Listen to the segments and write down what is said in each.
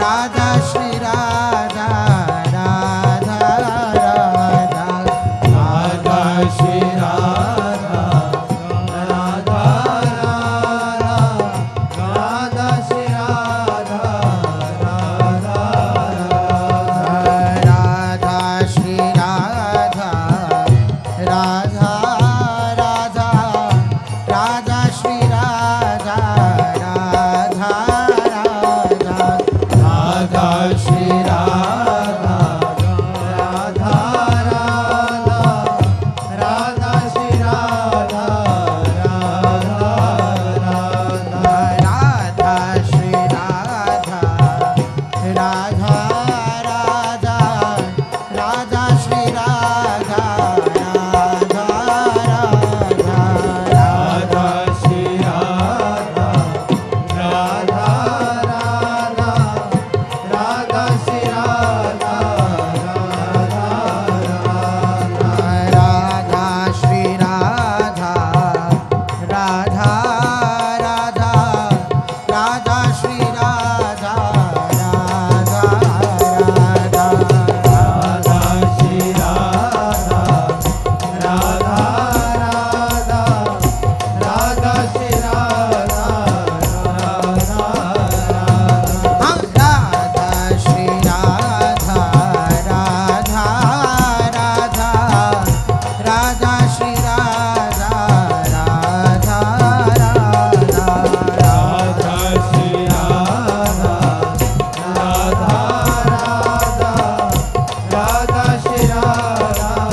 राधा श्री राधा राधा राधा राधा श्री राधा राधा राधा श्री राधा राधा राधा श्री राधा राधा राधा राधा श्री राधा राधा राधा श्री राधा राधा राधा श्री राधा राधा श्री राधा राधा राधा श्री राधा राधा राधा श्री राधा राधा राधा श्री राधा राधा श्री राधा राधा राधा श्री राधा राधा राधा श्री राधा राधा राधा श्री राधा राधा श्री राधा राधा राधा श्री राधा राधा राधा श्री राधा राधा राधा श्री राधा राधा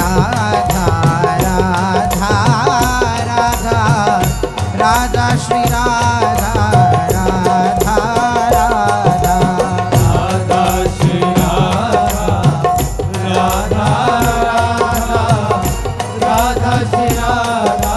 राधा राधा राधा राधा श्री राधा राधा राधा राधा श्री राधा राधा राधा श्री राधा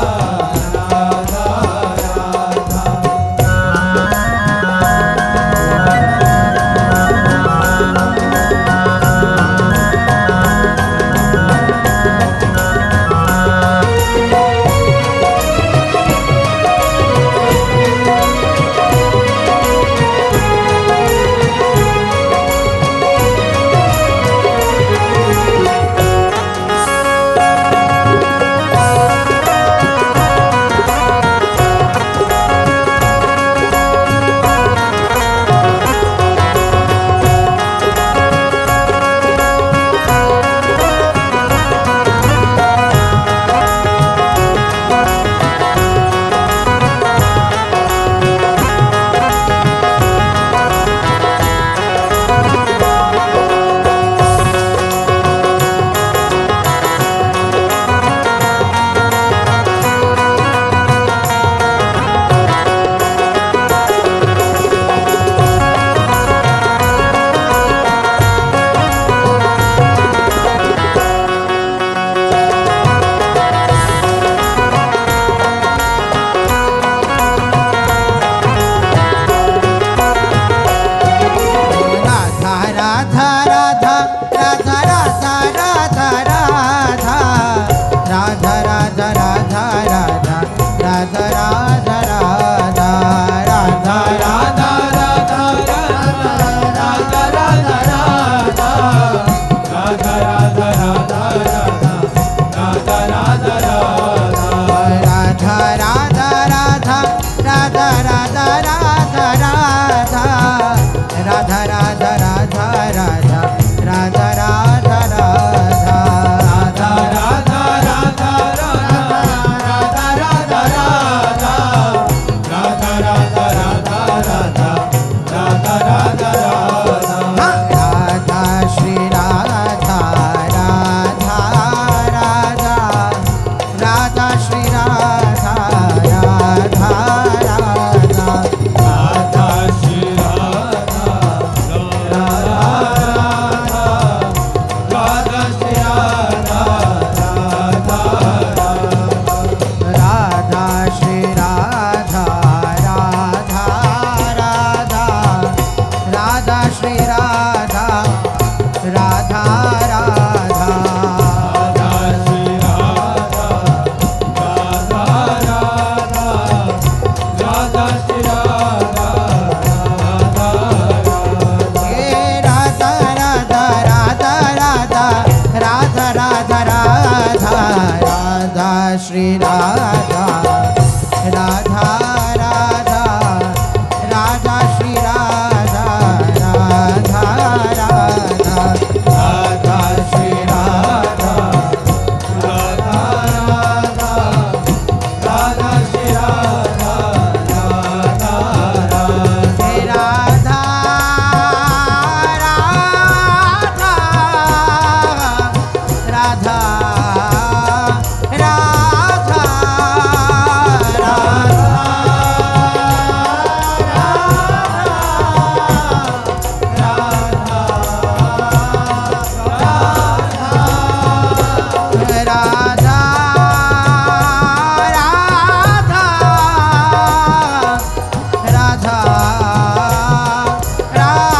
राधा श्री राधा राधा राधा राधा श्री राधा राधा राधा राधा श्री राधा राधा राधा राधा श्री राधा राधा राधा राधा राधा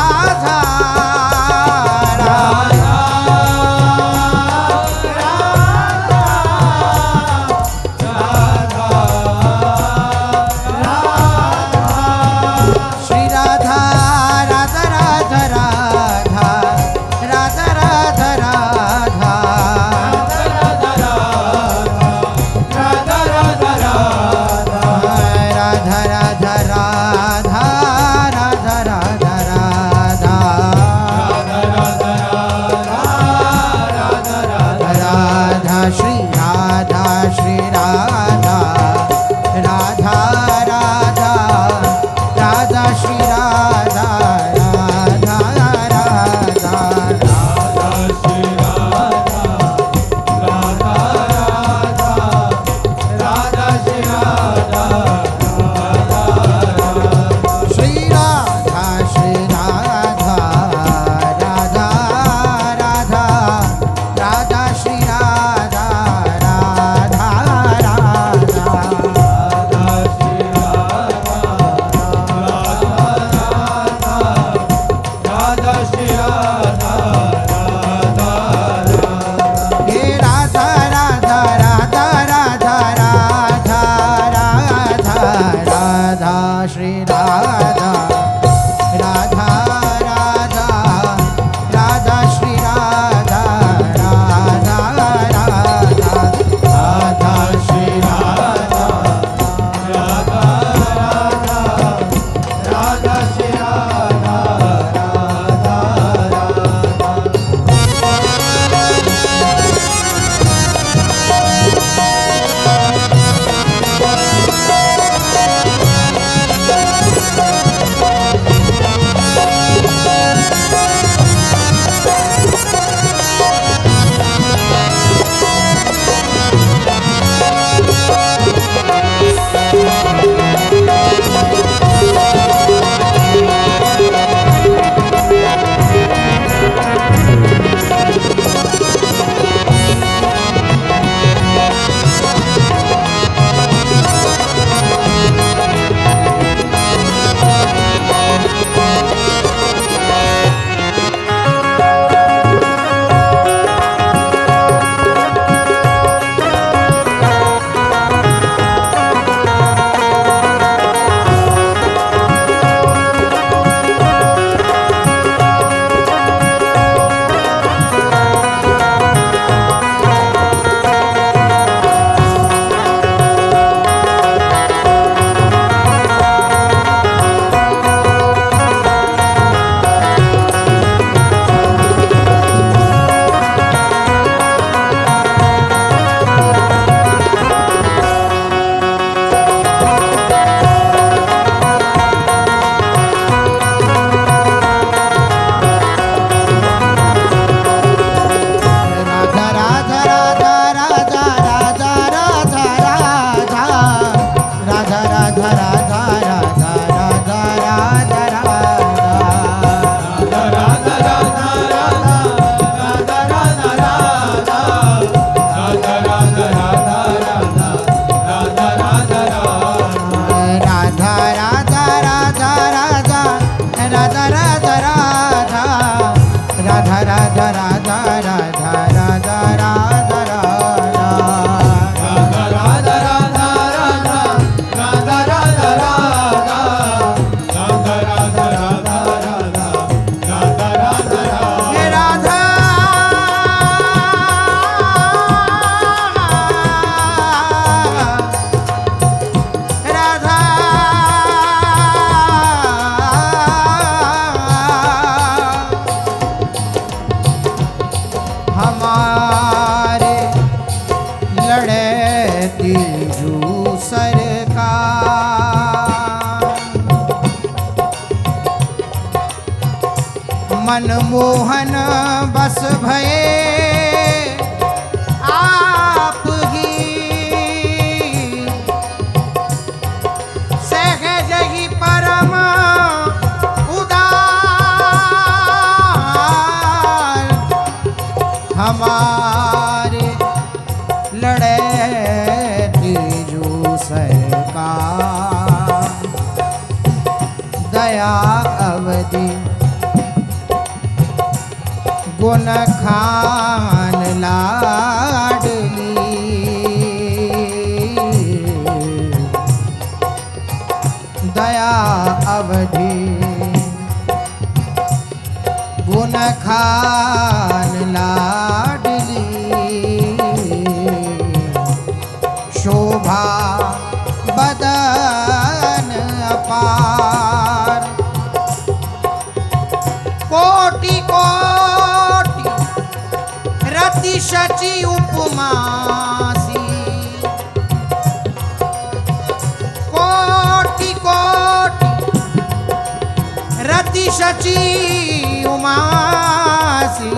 लड़े तीजू सरकार। मनमोहन बस भये आप ही, सहज ही परम उदार। हमारे लड़े तीजू सरकार। दया अवधि गुण खान लाडली। दया अवधि गुण खान लाडली। शोभा बदन अपार। कोटि कोटि रति शची उपमासी। कोटि कोटि रति शची उमासी।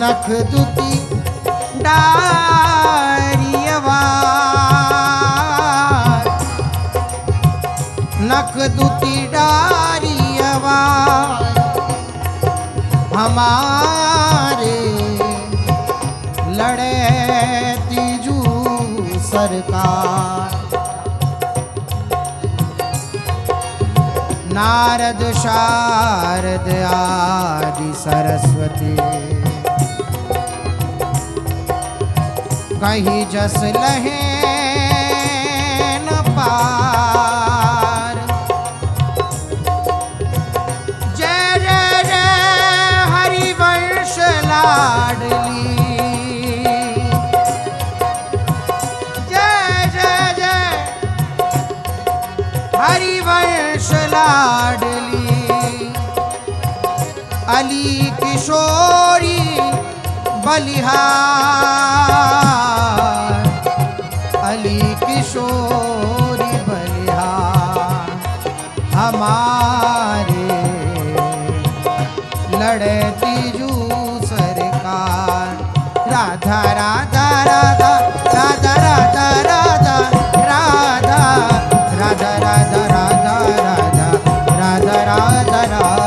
नख दुति डारियवार। नख दुति डारियवार। हमारे लड़े तीजू सरकार। नारद शारद आदि सरस्वती। कहीं जस लहे न पार। जय जय जय हरिवंश लाडली। जय जय जय हरिवंश लाडली। अली किशोरी बलिहार। अली किशोरी बलिहार। हमारे लड़े तीजू सरकार। राधा राधा राधा राधा राधा राधा राधा राधा राधा राधा राधा राधा राधा राधा राधा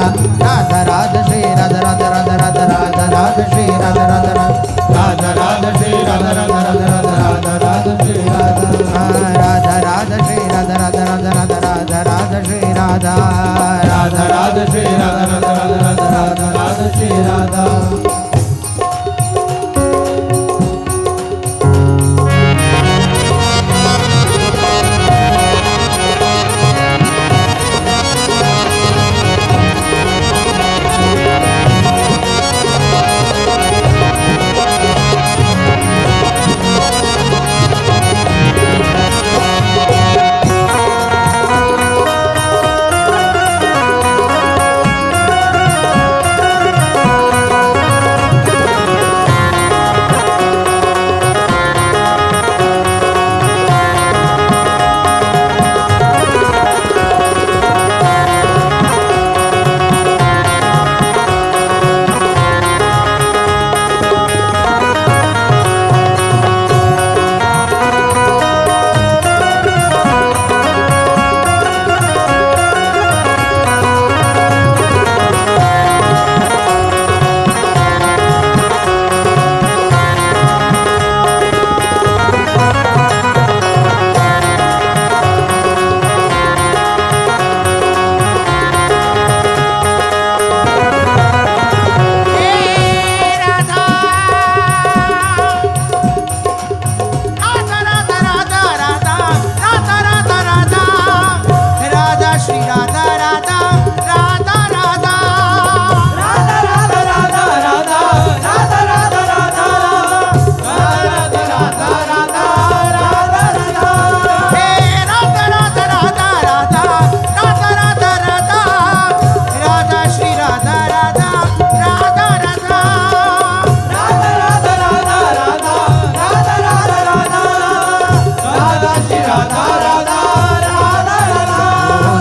राधा राधा राधा श्री राधा राधा राधा राधा राधा राधा श्री राधा राधा राधा राधा श्री राधा राधा राधा राधा राधा श्री राधा राधा राधा श्री राधा राधा राधा राधा राधा राधा श्री राधा राधा राधा श्री राधा राधा राधा राधा राधा श्री राधा राधा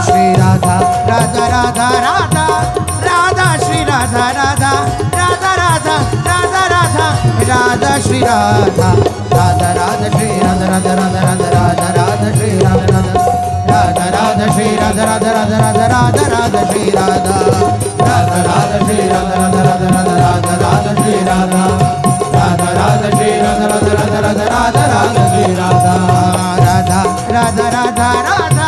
श्री राधा राधा राधा श्री राधा राधा राधा राधा राधा राधा श्री राधा राधा राधा राधा श्री राधा राधा राधा राधा राधा राधा श्री राधा राधा राधा श्री राधा राधा राधा राधा राधा राधा श्री राधा राधा राधा श्री राधा राधा राधा राधा राधा राधा श्री राधा राधा राधा राधा राधा राधा श्री राधा राधा राधा राधा राधा राधा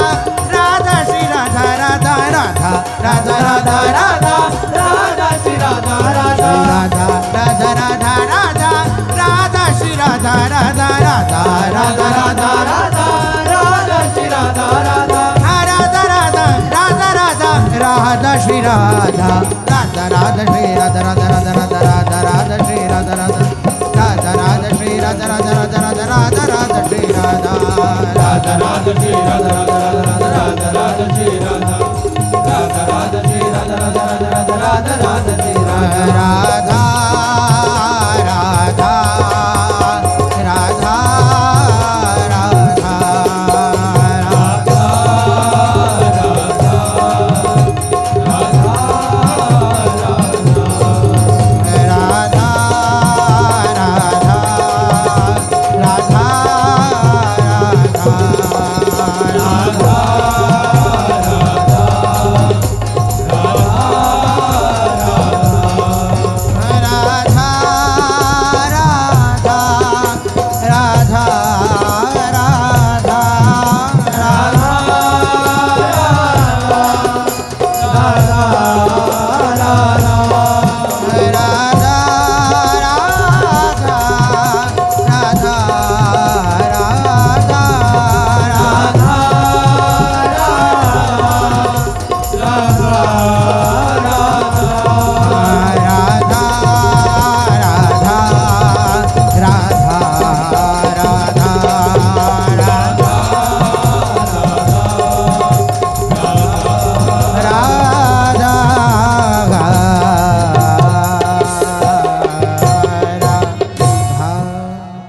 राधा श्री राधा राधा राधा राधा राधा राधा राधा श्री राधा राधा राधा राधा राधा राधा राधा श्री राधा राधा राधा राधा राधा राधा राधा श्री राधा राधा राधा श्री राधा राधा राधा राधा राधा राधा श्री राधा राधा राधा राधा श्री राधा राधा राधा राधा राधा राधा श्री राधा राधा राधा श्री राधा राधा